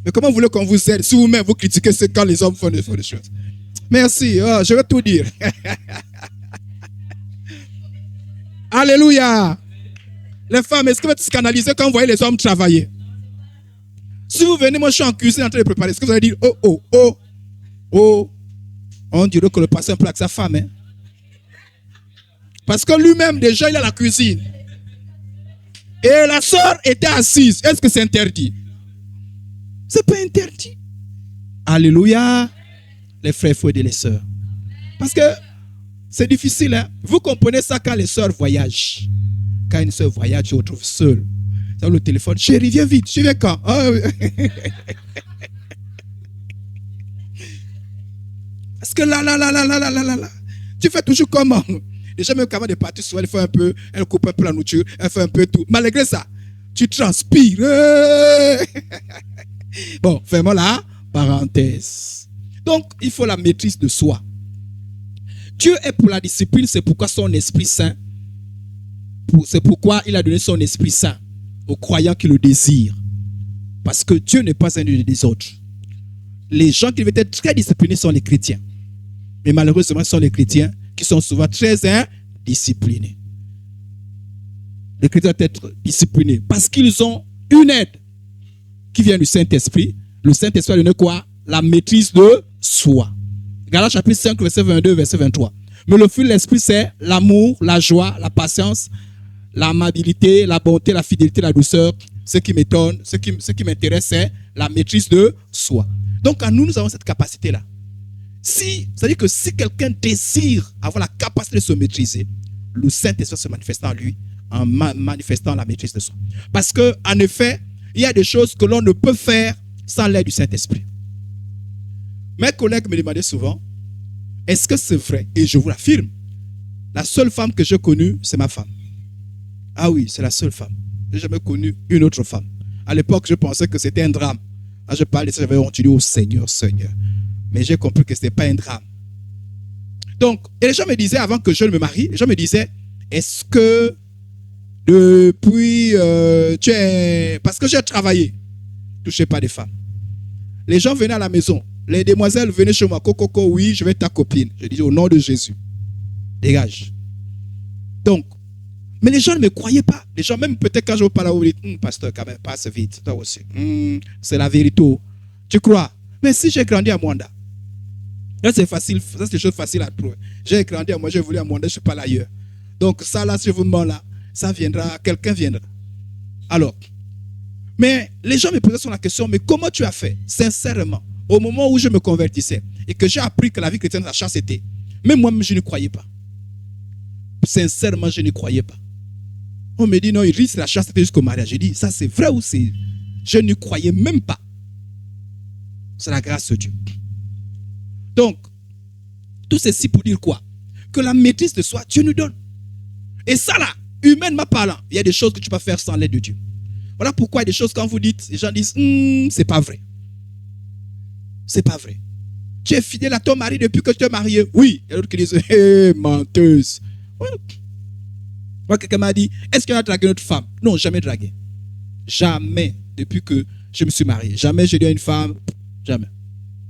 Mais comment vous voulez qu'on vous aide si vous-même vous critiquez c'est quand les hommes font des choses? Merci, je vais tout dire. Alléluia. Les femmes, est-ce que vous êtes scandalisées quand vous voyez les hommes travailler? Si vous venez, moi je suis en cuisine en train de préparer, est-ce que vous allez dire on dirait que le pasteur plaque sa femme, hein? Parce que lui-même déjà il a la cuisine. Et la sœur était assise. Est-ce que c'est interdit? C'est pas interdit. Alléluia. Les frères, il faut aider les sœurs. Parce que c'est difficile, hein? Vous comprenez ça quand les sœurs voyagent. Quand une sœur voyage, tu te retrouves seule. Dans le téléphone, chérie, viens vite, tu viens quand? Parce que là, tu fais toujours comment? Déjà, même qu'avant de partir, souvent, elle coupe un peu la nourriture, elle fait un peu tout. Malgré ça, tu transpires. Bon, fermons la parenthèse. Donc, il faut la maîtrise de soi. Dieu est pour la discipline, c'est pourquoi son Esprit Saint, c'est pourquoi il a donné son Esprit Saint aux croyants qui le désirent. Parce que Dieu n'est pas un Dieu des autres. Les gens qui devaient être très disciplinés sont les chrétiens. Mais malheureusement, ce sont les chrétiens qui sont souvent très indisciplinés. Les chrétiens doivent être disciplinés parce qu'ils ont une aide qui vient du Saint-Esprit. Le Saint-Esprit a donné quoi? La maîtrise de soi. Galates chapitre 5, verset 22, verset 23. Mais le fruit de l'Esprit, c'est l'amour, la joie, la patience, l'amabilité, la bonté, la fidélité, la douceur. Ce qui m'étonne, ce qui m'intéresse, c'est la maîtrise de soi. Donc, en nous, nous avons cette capacité-là. C'est-à-dire que si quelqu'un désire avoir la capacité de se maîtriser, le Saint-Esprit se manifeste en lui, en manifestant la maîtrise de soi. Parce qu'en effet, il y a des choses que l'on ne peut faire sans l'aide du Saint-Esprit. Mes collègues me demandaient souvent, est-ce que c'est vrai? Et je vous l'affirme, la seule femme que j'ai connue, c'est ma femme. Ah oui, c'est la seule femme. Je n'ai jamais connu une autre femme. À l'époque, je pensais que c'était un drame. Quand je parlais de ça, j'avais honte, je dis, oh Seigneur, Seigneur. Mais j'ai compris que ce n'était pas un drame. Donc, et les gens me disaient, avant que je ne me marie, les gens me disaient, est-ce que depuis, parce que j'ai travaillé, je ne touchais pas des femmes. Les gens venaient à la maison. Les demoiselles venaient chez moi. Coco, oui, je vais être ta copine. Je disais au nom de Jésus. Dégage. Donc, mais les gens ne me croyaient pas. Les gens, même peut-être quand je vous parle, vous dites, pasteur, quand même, passe vite. Toi aussi. C'est la vérité. Tu crois? Mais si j'ai grandi à Mwanda, là c'est facile, ça c'est des choses faciles à trouver. J'ai grandi à moi, j'ai voulu à Mwanda, je ne suis pas là ailleurs. Donc ça là, si je vous demande là, ça viendra, quelqu'un viendra. Alors, mais les gens me posaient sur la question, mais comment tu as fait? Sincèrement, au moment où je me convertissais et que j'ai appris que la vie chrétienne, la chance était, même moi-même, je ne croyais pas. Sincèrement, je ne croyais pas. On me dit, non, il risque la chasteté jusqu'au mariage. J'ai dit, ça c'est vrai ou c'est... Je ne croyais même pas. C'est la grâce de Dieu. Donc, tout ceci pour dire quoi? Que la maîtrise de soi, Dieu nous donne. Et ça là, humainement parlant, il y a des choses que tu peux faire sans l'aide de Dieu. Voilà pourquoi il y a des choses quand vous dites, les gens disent, c'est pas vrai. C'est pas vrai. Tu es fidèle à ton mari depuis que tu es marié? Oui. Il y a d'autres qui disent, menteuse. Moi, quelqu'un m'a dit, est-ce qu'il a dragué notre femme? Non, jamais dragué. Jamais, depuis que je me suis marié. Jamais j'ai dit à une femme, jamais.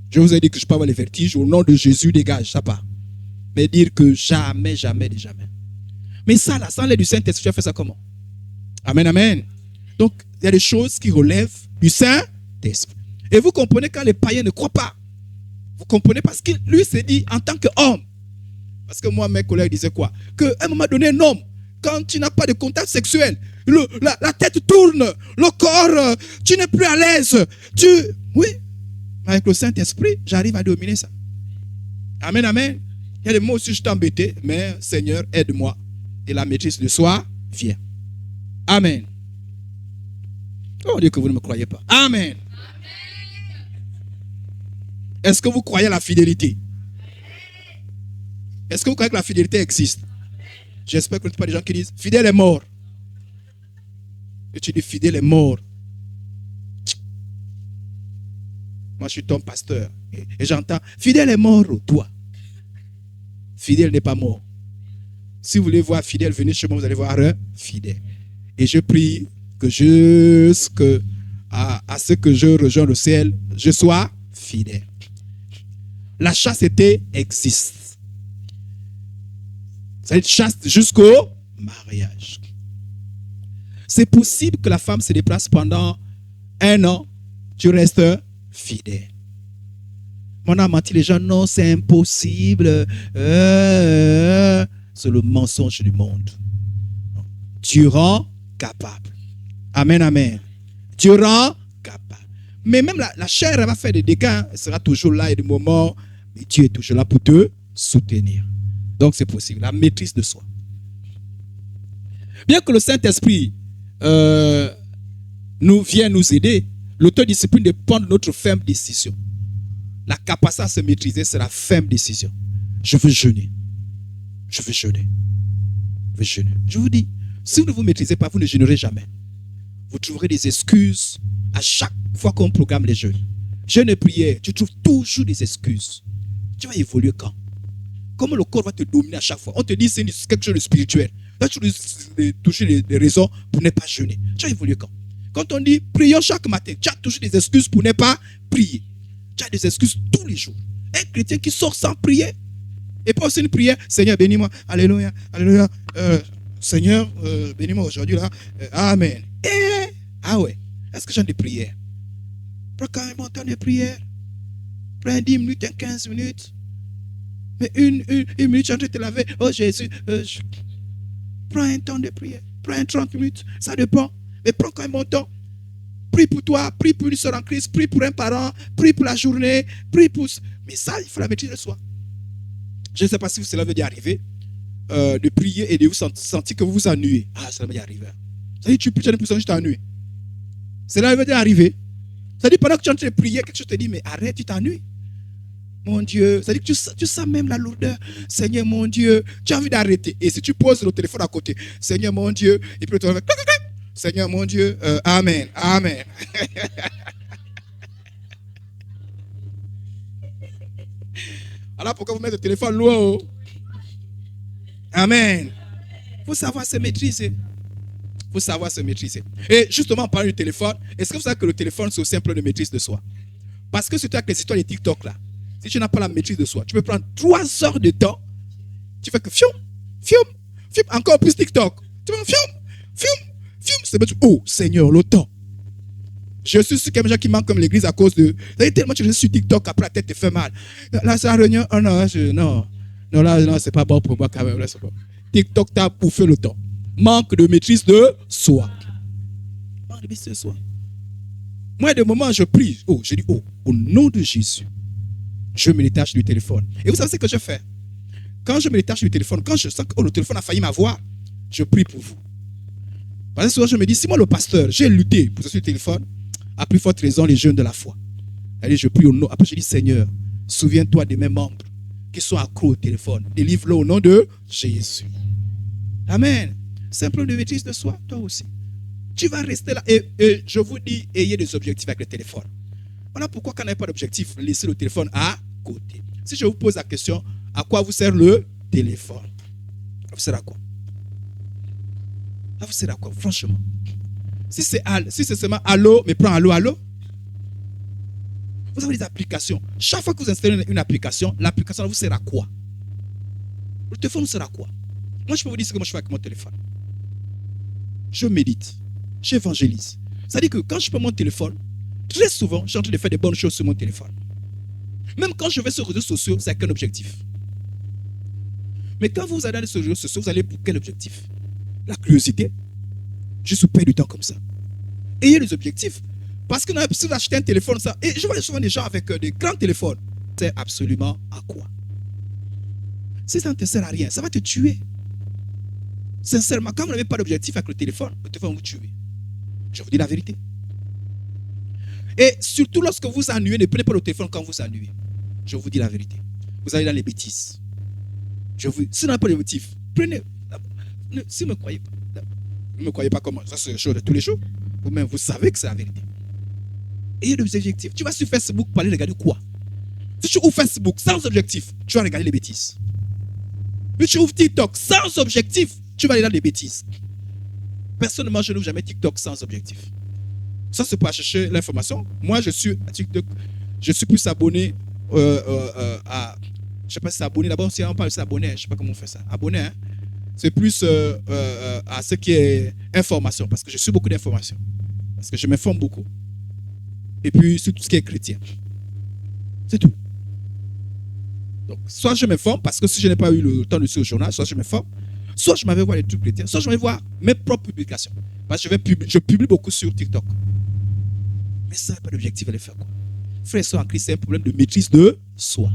Je vous ai dit que je peux avoir les vertiges. Au nom de Jésus, dégage, ça part. Mais dire que jamais, jamais, jamais. Mais ça, là, sans l'aide du Saint-Esprit, tu as fait ça comment? Amen, amen. Donc, il y a des choses qui relèvent du Saint-Esprit. Et vous comprenez quand les païens ne croient pas. Vous comprenez parce que lui s'est dit en tant qu'homme. Parce que moi, mes collègues disaient quoi? Qu'à un moment donné, un homme, quand tu n'as pas de contact sexuel, la tête tourne, le corps, tu n'es plus à l'aise. Oui, Avec le Saint-Esprit, j'arrive à dominer ça. Amen, amen. Il y a des mots aussi, je suis embêté, mais Seigneur, aide-moi. Et la maîtrise de soi vient. Amen. Oh Dieu, que vous ne me croyez pas. Amen. Est-ce que vous croyez à la fidélité? Est-ce que vous croyez que la fidélité existe? J'espère que ce n'est pas des gens qui disent fidèle est mort. Et tu dis fidèle est mort. Moi, je suis ton pasteur. Et j'entends fidèle est mort, toi. Fidèle n'est pas mort. Si vous voulez voir fidèle, venez chez moi, vous allez voir un fidèle. Et je prie que à ce que je rejoins le ciel, je sois fidèle. La chasteté existe. Ça va être chaste jusqu'au mariage. C'est possible que la femme se déplace pendant 1 an, tu restes fidèle. On a menti les gens, non, c'est impossible. C'est le mensonge du monde. Tu rends capable. Amen, amen. Tu rends capable. Mais même la chair, elle va faire des dégâts. Elle sera toujours là et des moments. Mais Dieu est toujours là pour te soutenir. Donc c'est possible. La maîtrise de soi. Bien que le Saint-Esprit vienne nous aider, l'autodiscipline dépend de notre ferme décision. La capacité à se maîtriser, c'est la ferme décision. Je veux jeûner. Je veux jeûner. Je veux jeûner. Je vous dis, si vous ne vous maîtrisez pas, vous ne jeûnerez jamais. Vous trouverez des excuses à chaque fois qu'on programme les jeûnes. Jeûne et prière, tu trouves toujours des excuses. Tu vas évoluer quand? Comment le corps va te dominer à chaque fois? On te dit c'est quelque chose de spirituel. Là, tu vas toucher des raisons pour ne pas jeûner. Tu vas évoluer quand? Quand on dit prions chaque matin, tu as toujours des excuses pour ne pas prier. Tu as des excuses tous les jours. Un chrétien qui sort sans prier. Et pas aussi une prière, Seigneur, bénis-moi. Alléluia, alléluia. Seigneur, bénis-moi aujourd'hui là. Amen. Ah ouais. Est-ce que j'ai des prières? Prends quand même un temps de prière. Prends 10 minutes, 15 minutes. Mais une minute, tu es en train de te laver. Oh Jésus. Prends un temps de prière. Prends 30 minutes. Ça dépend. Mais prends quand même un temps. Prie pour toi, prie pour une soeur en Christ, prie pour un parent, prie pour la journée, prie pour... Mais ça, il faut la maîtrise de soi. Je ne sais pas si cela veut dire arriver, de prier et de vous sentir que vous vous ennuyez. Ah, cela veut dire arriver. Ça dit, tu pries, tu as l'impression que tu t'ennuies. Cela veut dire arriver. Ça dit, pendant que tu es en train de prier, quelque chose te dit, mais arrête, tu t'ennuies. Mon Dieu, ça dit que tu sens même la lourdeur. Seigneur, mon Dieu, tu as envie d'arrêter. Et si tu poses le téléphone à côté, Seigneur, mon Dieu, et puis le téléphone fait... Seigneur, mon Dieu, amen, amen. Alors pourquoi vous mettez le téléphone loin? Amen. Il faut savoir se maîtriser. Il faut savoir se maîtriser. Et justement, en parlant du téléphone, est-ce que vous savez que le téléphone, c'est aussi un plan de maîtrise de soi? Parce que surtout avec les histoires des TikTok là, si tu n'as pas la maîtrise de soi, tu peux prendre 3 heures de temps, tu fais que fium, encore plus TikTok. Tu fais fium. Oh Seigneur, le temps. Je suis sûr qu'il y a des gens qui manquent comme l'église à cause de. Tellement tu es sur TikTok, après la tête te fait mal. Là, c'est la réunion. Oh non, non, c'est pas bon pour moi quand même. Là, c'est bon. TikTok t'a bouffé le temps. Manque de maîtrise de soi. Manque de maîtrise de soi. Moi, de moments, je prie. Je dis, au nom de Jésus, je me détache du téléphone. Et vous savez ce que je fais? Quand je me détache du téléphone, quand je sens que le téléphone a failli m'avoir, je prie pour vous. Parce que souvent, je me dis, si moi, le pasteur, j'ai lutté pour ce téléphone, à plus forte raison, les jeunes de la foi. Allez, je prie au nom. Après, je dis, Seigneur, souviens-toi de mes membres qui sont accros au téléphone. Délivre-le au nom de Jésus. Amen. Simple de maîtrise de soi, toi aussi. Tu vas rester là. Et je vous dis, ayez des objectifs avec le téléphone. Voilà pourquoi, quand on n'a pas d'objectif, laissez le téléphone à côté. Si je vous pose la question, à quoi vous sert le téléphone? Ça vous sert à quoi? Ça vous sert à quoi, franchement? Si c'est seulement allô, mais prends allô. Vous avez des applications. Chaque fois que vous installez une application, l'application vous sert à quoi? Le téléphone vous sert à quoi? Moi, je peux vous dire ce que moi je fais avec mon téléphone. Je médite. J'évangélise. C'est-à-dire que quand je prends mon téléphone, très souvent, je suis en train de faire des bonnes choses sur mon téléphone. Même quand je vais sur les réseaux sociaux, c'est avec un objectif. Mais quand vous allez sur les réseaux sociaux, vous allez pour quel objectif? La curiosité. Juste pour perdre du temps comme ça. Ayez les objectifs. Parce que si vous achetez un téléphone, ça, et je vois souvent des gens avec des grands téléphones, c'est absolument à quoi? Si ça ne te sert à rien, ça va te tuer. Sincèrement, quand vous n'avez pas d'objectif avec le téléphone va vous tuer. Je vous dis la vérité. Et surtout lorsque vous ennuyez, ne prenez pas le téléphone quand vous ennuyez. Je vous dis la vérité. Vous allez dans les bêtises. Si vous n'avez pas de motif, prenez. Si vous ne me croyez pas, vous ne me croyez pas comment? Ça, c'est la chose de tous les jours. Vous-même, vous savez que c'est la vérité. Ayez des objectifs. Tu vas sur Facebook pour aller regarder quoi? Si tu ouvres Facebook sans objectif, tu vas regarder les bêtises. Si tu ouvres TikTok sans objectif, tu vas aller dans les bêtises. Personnellement, je n'ouvre jamais TikTok sans objectif. Ça, c'est pour chercher l'information. Moi, je suis à TikTok. Je suis plus abonné à. Je ne sais pas si c'est abonné. D'abord, si on parle de s'abonner, je ne sais pas comment on fait ça. Abonné, hein? C'est plus à ce qui est information. Parce que je suis beaucoup d'informations. Parce que je m'informe beaucoup. Et puis, sur tout ce qui est chrétien. C'est tout. Donc, soit je m'informe, parce que si je n'ai pas eu le temps de suivre le journal, soit je m'informe, soit je m'avais voir les trucs chrétiens, soit je m'avais voir mes propres publications. Parce que je publie beaucoup sur TikTok. Mais ça n'a pas d'objectif à les faire quoi. Frère et soeur en Christ, c'est un problème de maîtrise de soi.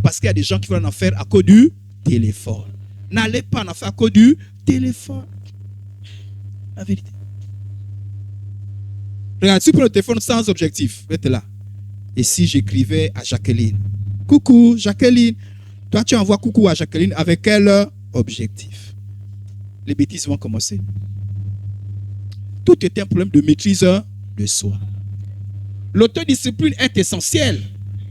Parce qu'il y a des gens qui veulent en faire à cause du téléphone. N'allez pas en faire à cause du téléphone. La vérité. Regarde, tu prends le téléphone sans objectif. Reste là. Et si j'écrivais à Jacqueline, coucou Jacqueline, toi tu envoies coucou à Jacqueline avec quel objectif? Les bêtises vont commencer. Tout est un problème de maîtrise de soi. L'autodiscipline est essentielle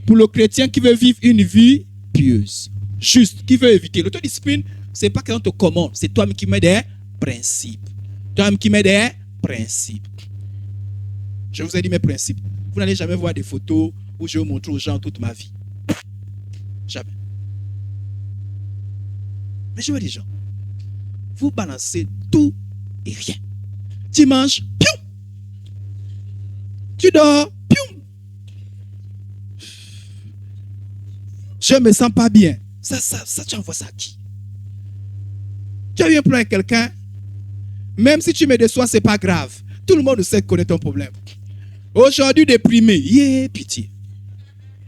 pour le chrétien qui veut vivre une vie pieuse, juste, qui veut éviter. L'autodiscipline, ce n'est pas qu'on te commande, c'est toi qui mets des principes. Toi qui mets des principes. Je vous ai dit mes principes. Vous n'allez jamais voir des photos où je vais montrer aux gens toute ma vie. Jamais. Mais je vois des gens. Vous balancez tout et rien. Tu manges, piou. Tu dors, piou. Je me sens pas bien. Ça, tu envoies ça à qui? Tu as eu un problème avec quelqu'un? Même si tu me déçois, c'est pas grave. Tout le monde sait connaître ton problème. Aujourd'hui, déprimé. Pitié.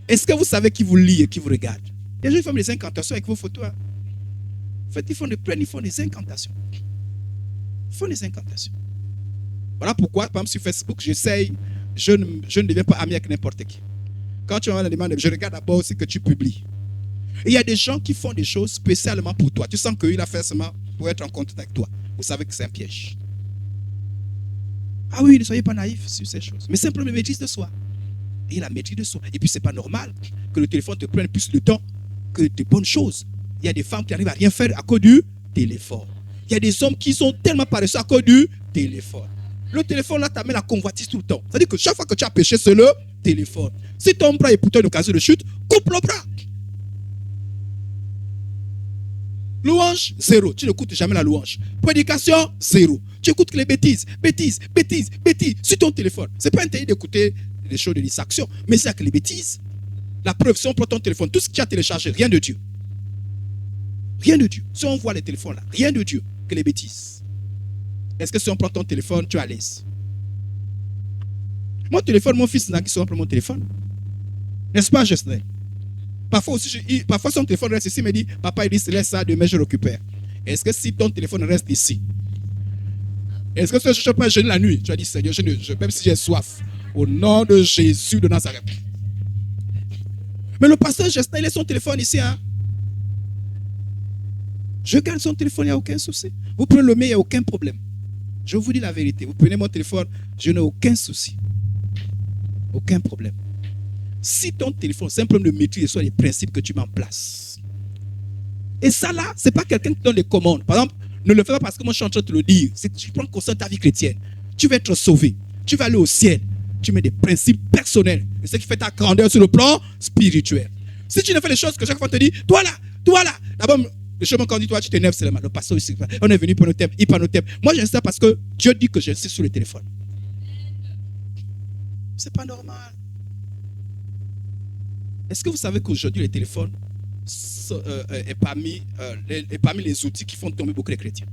Est-ce que vous savez qui vous lit et qui vous regarde? Les gens font des incantations avec vos photos. Hein? En fait, ils font des incantations. Ils font des incantations. Voilà pourquoi, par exemple, sur Facebook, j'essaye, je ne deviens pas ami avec n'importe qui. Quand tu as la demande, je regarde d'abord ce que tu publies. Et il y a des gens qui font des choses spécialement pour toi. Tu sens qu'il a fait seulement pour être en contact avec toi. Vous savez que c'est un piège. Ah oui, ne soyez pas naïfs sur ces choses. Mais c'est un problème de maîtrise de soi. Et la maîtrise de soi. Et puis, c'est pas normal que le téléphone te prenne plus de temps que des bonnes choses. Il y a des femmes qui arrivent à rien faire à cause du téléphone. Il y a des hommes qui sont tellement paresseux à cause du téléphone. Le téléphone, là, t'amène la convoitise tout le temps. C'est-à-dire que chaque fois que tu as péché, c'est le téléphone. Si ton bras est pour toi une occasion de chute, coupe le bras. Louange, 0. Tu n'écoutes jamais la louange. Prédication, 0. Tu écoutes que les bêtises. Sur ton téléphone. Ce n'est pas interdit d'écouter des choses de distraction, mais c'est que les bêtises. La preuve, si on prend ton téléphone, tout ce que tu as téléchargé, rien de Dieu. Rien de Dieu. Si on voit les téléphones là, rien de Dieu que les bêtises. Est-ce que si on prend ton téléphone, tu es à l'aise? Mon téléphone, mon fils n'a qui prend mon téléphone. N'est-ce pas, Justin? Parfois aussi, parfois son téléphone reste ici, il me dit, papa, il dit, laisse ça, demain je récupère. Est-ce que si ton téléphone reste ici, est-ce que je ne peux pas jeûner la nuit? Tu as dit, Seigneur, même si j'ai soif, au nom de Jésus de Nazareth. Mais le pasteur Justin, il laisse son téléphone ici. Hein? Je garde son téléphone, il n'y a aucun souci. Vous prenez le mien, il n'y a aucun problème. Je vous dis la vérité. Vous prenez mon téléphone, je n'ai aucun souci. Aucun problème. Si ton téléphone, c'est un problème de maîtrise sur les principes que tu mets en place. Et ça là, ce n'est pas quelqu'un qui donne des commandes. Par exemple, ne le fais pas parce que moi je suis en train de te le dire. C'est que tu prends conscience de ta vie chrétienne. Tu vas être sauvé. Tu vas aller au ciel. Tu mets des principes personnels. Et ce qui fait ta grandeur sur le plan spirituel. Si tu ne fais les choses que chaque fois on te dit, toi là. D'abord, le chemin quand on dit toi, tu t'énerves seulement. Le pasteur ici, on est venu pour nos thèmes, il parle nos thèmes. Moi j'insiste ça parce que Dieu dit que j'insiste sur le téléphone. C'est pas normal. Est-ce que vous savez qu'aujourd'hui, les téléphones est parmi les outils qui font tomber beaucoup les chrétiens?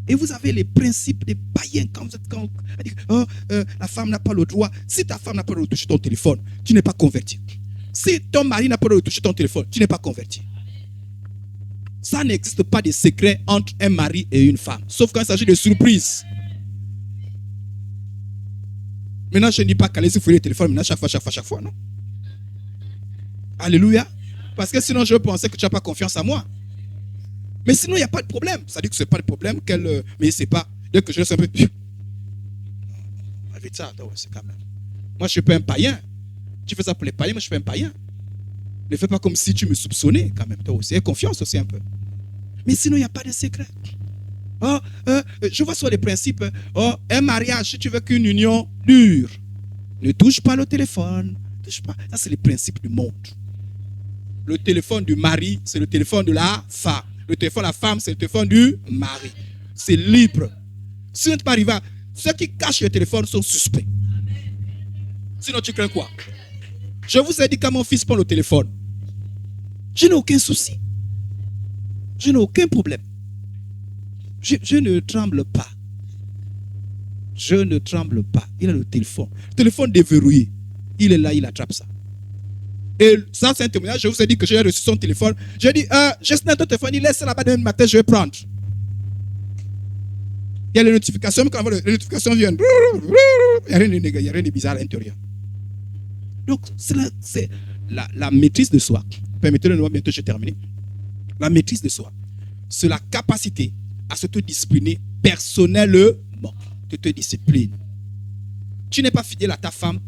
Et vous avez les principes des païens quand vous êtes la femme n'a pas le droit. Si ta femme n'a pas le droit de toucher ton téléphone, tu n'es pas converti. Si ton mari n'a pas le droit de toucher ton téléphone, tu n'es pas converti. Ça n'existe pas de secret entre un mari et une femme, sauf quand il s'agit de surprises. Maintenant, je ne dis pas qu'allez se fouiller le téléphone, maintenant chaque fois, non? Alléluia. Parce que sinon, je pensais que tu n'as pas confiance en moi. Mais sinon, il n'y a pas de problème. Ça dit que ce n'est pas de problème. Mais c'est pas. Dès que je laisse un peu. Avec ça, c'est quand même. Moi, je ne suis pas un païen. Tu fais ça pour les païens, moi, je suis pas un païen. Ne fais pas comme si tu me soupçonnais quand même. Toi aussi. Aie confiance aussi un peu. Mais sinon, il n'y a pas de secret. Je vois sur les principes. Un mariage, si tu veux qu'une union dure, ne touche pas le téléphone. Touche pas. Ça, c'est les principes du monde. Le téléphone du mari, c'est le téléphone de la femme. Le téléphone de la femme, c'est le téléphone du mari. C'est libre. Si on ne peut pas arriver à... Ceux qui cachent le téléphone sont suspects. Sinon, tu crains quoi? Je vous ai dit quand mon fils prend le téléphone, je n'ai aucun souci. Je n'ai aucun problème. Je ne tremble pas. Je ne tremble pas. Il a le téléphone. Le téléphone déverrouillé. Il est là, il attrape ça. Et ça, c'est un témoignage. Je vous ai dit que j'ai reçu son téléphone. J'ai dit, j'ai ton téléphone, il laisse là-bas demain matin, je vais prendre. Il y a les notifications, mais quand les notifications viennent, il n'y a rien de bizarre à l'intérieur. Donc, c'est la maîtrise de soi. Permettez-le-moi, bientôt je termine. La maîtrise de soi. C'est la capacité à se te discipliner personnellement. De te discipliner. Tu n'es pas fidèle à ta femme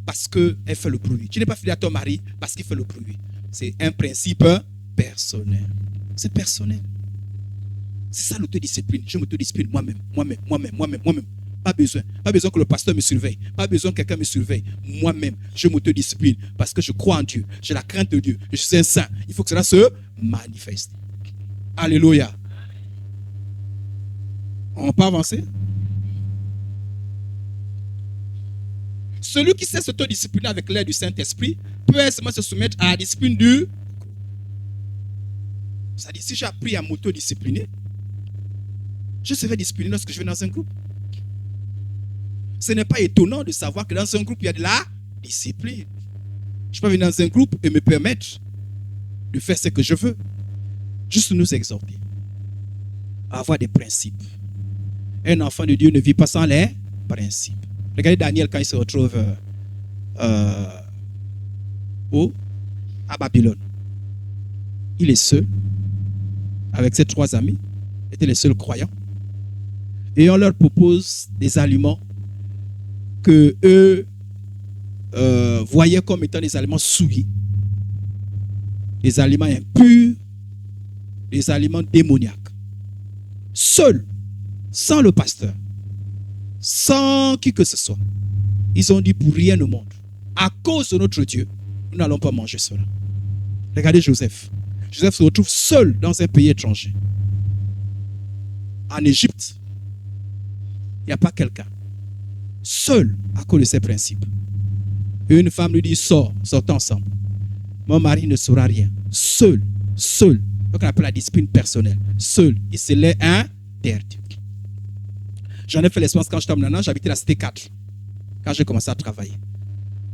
parce qu'elle fait le bruit. Tu n'es pas fidèle à ton mari parce qu'il fait le bruit. C'est un principe personnel. C'est personnel. C'est ça l'autodiscipline. Je m'autodiscipline moi-même. Pas besoin que le pasteur me surveille. Pas besoin que quelqu'un me surveille. Moi-même, je m'autodiscipline parce que je crois en Dieu. J'ai la crainte de Dieu. Je suis un saint. Il faut que cela se manifeste. Alléluia. On peut avancer? Celui qui sait s'autodiscipliner avec l'aide du Saint-Esprit peut aisément se soumettre à la discipline du... C'est-à-dire, si j'ai appris à m'autodiscipliner, je serai discipliné lorsque je vais dans un groupe. Ce n'est pas étonnant de savoir que dans un groupe, il y a de la discipline. Je peux venir dans un groupe et me permettre de faire ce que je veux. Juste nous exhorter à avoir des principes. Un enfant de Dieu ne vit pas sans les principes. Regardez Daniel quand il se retrouve à Babylone. Il est seul avec ses 3 amis. Ils étaient les seuls croyants. Et on leur propose des aliments que eux voyaient comme étant des aliments souillés, des aliments impurs, des aliments démoniaques. Seuls, sans le pasteur, sans qui que ce soit, ils ont dit pour rien au monde, à cause de notre Dieu, nous n'allons pas manger cela. Regardez Joseph. Joseph se retrouve seul dans un pays étranger. En Égypte, il n'y a pas quelqu'un. Seul à cause de ses principes. Et une femme lui dit, sortons ensemble. Mon mari ne saura rien. Seul. Donc on appelle la discipline personnelle. Seul. Il se l'est interdit. J'en ai fait l'expérience quand j'étais en Nana, j'habitais la cité 4. Quand j'ai commencé à travailler.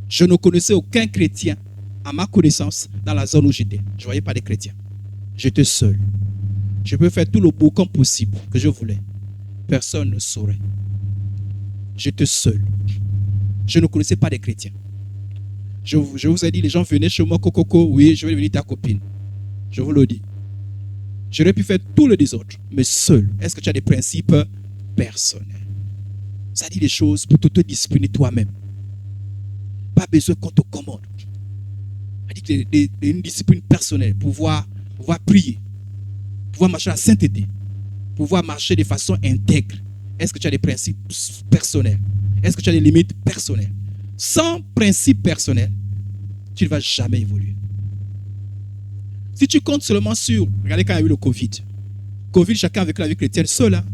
Je ne connaissais aucun chrétien, à ma connaissance, dans la zone où j'étais. Je ne voyais pas de chrétiens. J'étais seul. Je peux faire tout le boucan possible que je voulais. Personne ne saurait. J'étais seul. Je ne connaissais pas de chrétiens. Je vous ai dit, les gens venaient chez moi, Coco, oui, je vais devenir ta copine. Je vous le dis. J'aurais pu faire tout le désordre, mais seul. Est-ce que tu as des principes personnels? Ça dit des choses pour te discipliner toi-même. Pas besoin qu'on te commande. Ça dit une discipline personnelle, pouvoir prier, pouvoir marcher à la sainteté, pouvoir marcher de façon intègre. Est-ce que tu as des principes personnels? Est-ce que tu as des limites personnelles? Sans principe personnel, tu ne vas jamais évoluer. Si tu comptes seulement sur... Regardez quand il y a eu le Covid. Covid, chacun a vécu la vie chrétienne seul. Hein?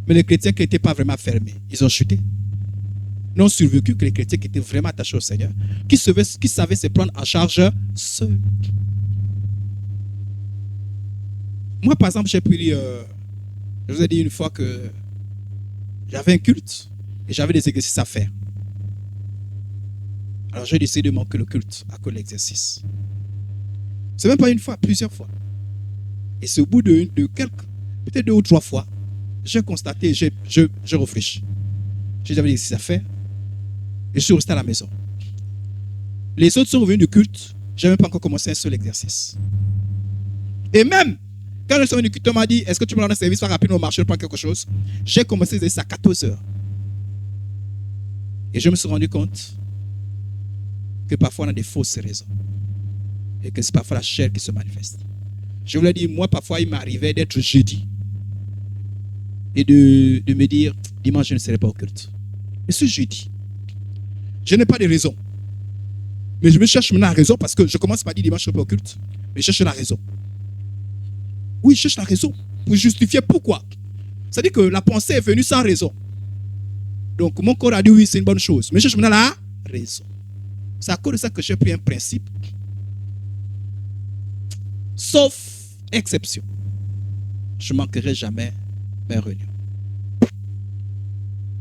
Mais les chrétiens qui n'étaient pas vraiment fermés, ils ont chuté. N'ont survécu que les chrétiens qui étaient vraiment attachés au Seigneur, qui savaient se prendre en charge seuls. Moi, par exemple, j'ai pris Je vous ai dit une fois que j'avais un culte et j'avais des exercices à faire. Alors j'ai décidé de manquer le culte à cause de l'exercice. C'est même pas une fois, plusieurs fois. Et c'est au bout de quelques, peut-être 2 ou 3 fois, j'ai constaté, je réfléchis. J'avais des exercices à faire et je suis resté à la maison. Les autres sont revenus du culte, je n'avais même pas encore commencé un seul exercice. Et même, quand je suis venu du culte, on m'a dit, est-ce que tu me rends un service, pas rapidement au marché, prendre quelque chose? J'ai commencé l'exercice à 14 heures. Et je me suis rendu compte que parfois on a des fausses raisons. Et que c'est parfois la chair qui se manifeste. Je vous l'ai dit, moi parfois il m'arrivait d'être jeudi. Et de me dire, dimanche je ne serai pas au culte. Et ce jeudi, je n'ai pas de raison. Mais je me cherche maintenant la raison parce que je commence par dire dimanche je ne serai pas au culte. Mais je cherche la raison. Oui, je cherche la raison pour justifier pourquoi. C'est-à-dire que la pensée est venue sans raison. Donc mon corps a dit oui, c'est une bonne chose. Mais je cherche maintenant la raison. C'est à cause de ça que j'ai pris un principe. Sauf exception. Je ne manquerai jamais mes réunions.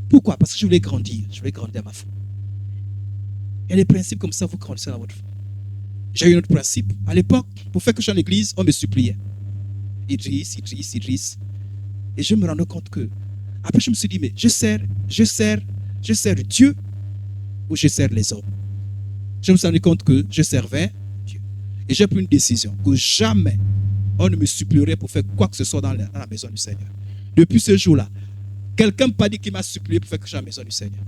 Pourquoi? Parce que je voulais grandir. Je voulais grandir ma foi. Il y a des principes comme ça, vous grandissez dans votre foi. J'ai eu un autre principe. À l'époque, pour faire que je sois en église, on me suppliait. Idriss. Et je me rendais compte que, après je me suis dit, mais je sers Dieu ou je sers les hommes? Je me suis rendu compte que je servais Dieu. Et j'ai pris une décision que jamais on ne me supplierait pour faire quoi que ce soit dans la maison du Seigneur. Depuis ce jour-là, quelqu'un m'a pas dit qu'il m'a supplié pour faire que je sois dans la maison du Seigneur.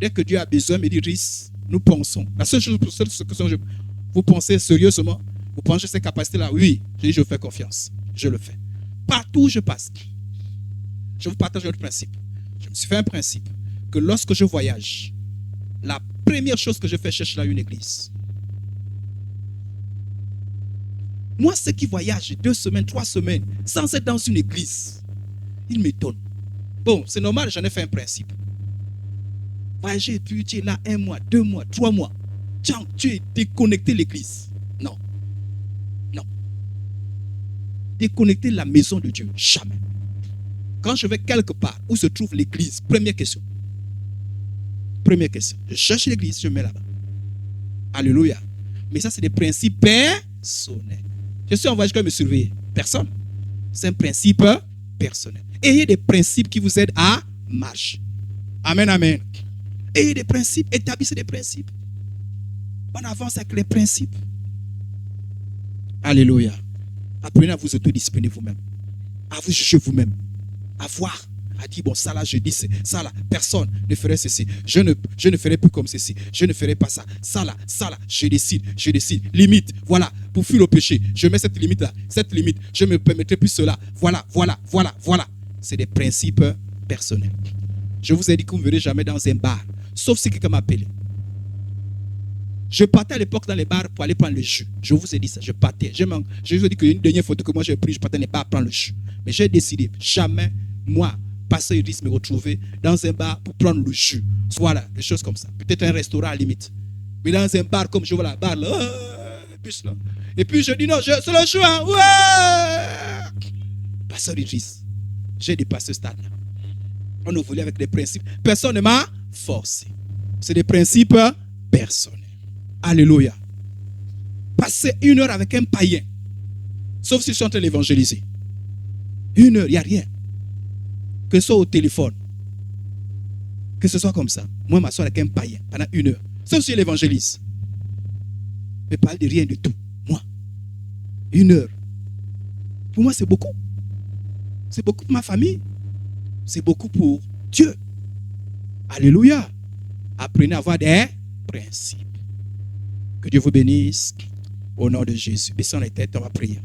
Dès que Dieu a besoin, me dit, Idriss, nous pensons. La seule chose pour que vous pensez sérieusement, vous pensez ces capacités-là, oui, je fais confiance. Je le fais. Partout où je passe, je vous partage notre principe. Je me suis fait un principe que lorsque je voyage, la première chose que je fais, chercher là une église. Moi, ceux qui voyagent 2 semaines, 3 semaines, sans être dans une église, ils m'étonnent. Bon, c'est normal, j'en ai fait un principe. Voyager et puis tu es là 1 mois, 2 mois, 3 mois. Tiens, tu es déconnecté de l'église. Non. Déconnecter la maison de Dieu, jamais. Quand je vais quelque part où se trouve l'église, première question. Je cherche l'église, je mets là-bas. Alléluia. Mais ça, c'est des principes personnels. Je suis en voyage quand me surveiller. Personne. C'est un principe personnel. Ayez des principes qui vous aident à marcher. Amen, amen. Ayez des principes, établissez des principes. On avance avec les principes. Alléluia. Apprenez à vous autodiscipliner vous-même. À vous juger vous-même. À voir. À dire, bon, ça là, je dis ça là. Personne ne ferait ceci. Je ne ferai plus comme ceci. Je ne ferai pas ça. Ça là. Je décide. Limite. Voilà. Pour fuir le péché, je mets cette limite là. Cette limite. Je ne me permettrai plus cela. Voilà. C'est des principes personnels. Je vous ai dit que vous ne verrez jamais dans un bar. Sauf si quelqu'un m'appelait. Je partais à l'époque dans les bars pour aller prendre le jus. Je vous ai dit ça, je partais. Je vous ai dit qu'une dernière photo que moi j'ai prise, je partais dans les bars prendre le jus. Mais j'ai décidé, jamais, moi, passer le risque de me retrouver dans un bar pour prendre le jus. Voilà, des choses comme ça. Peut-être un restaurant à la limite. Mais dans un bar comme je vois la bar là, et puis je dis non, c'est le jus, hein, ouais. Passer le risque. J'ai dépassé ce stade-là. On a voulu avec des principes. Personne ne m'a forcé. C'est des principes personnels. Alléluia. Passer 1 heure avec un païen. Sauf si je suis en train d'évangéliser. 1 heure, il n'y a rien. Que ce soit au téléphone. Que ce soit comme ça. Moi, je m'assois avec un païen pendant 1 heure. Sauf si je l'évangélise. Mais parle de rien du tout. Moi. 1 heure. Pour moi, c'est beaucoup. C'est beaucoup pour ma famille. C'est beaucoup pour Dieu. Alléluia. Apprenez à avoir des principes. Que Dieu vous bénisse. Au nom de Jésus. Baissons les têtes, on va prier.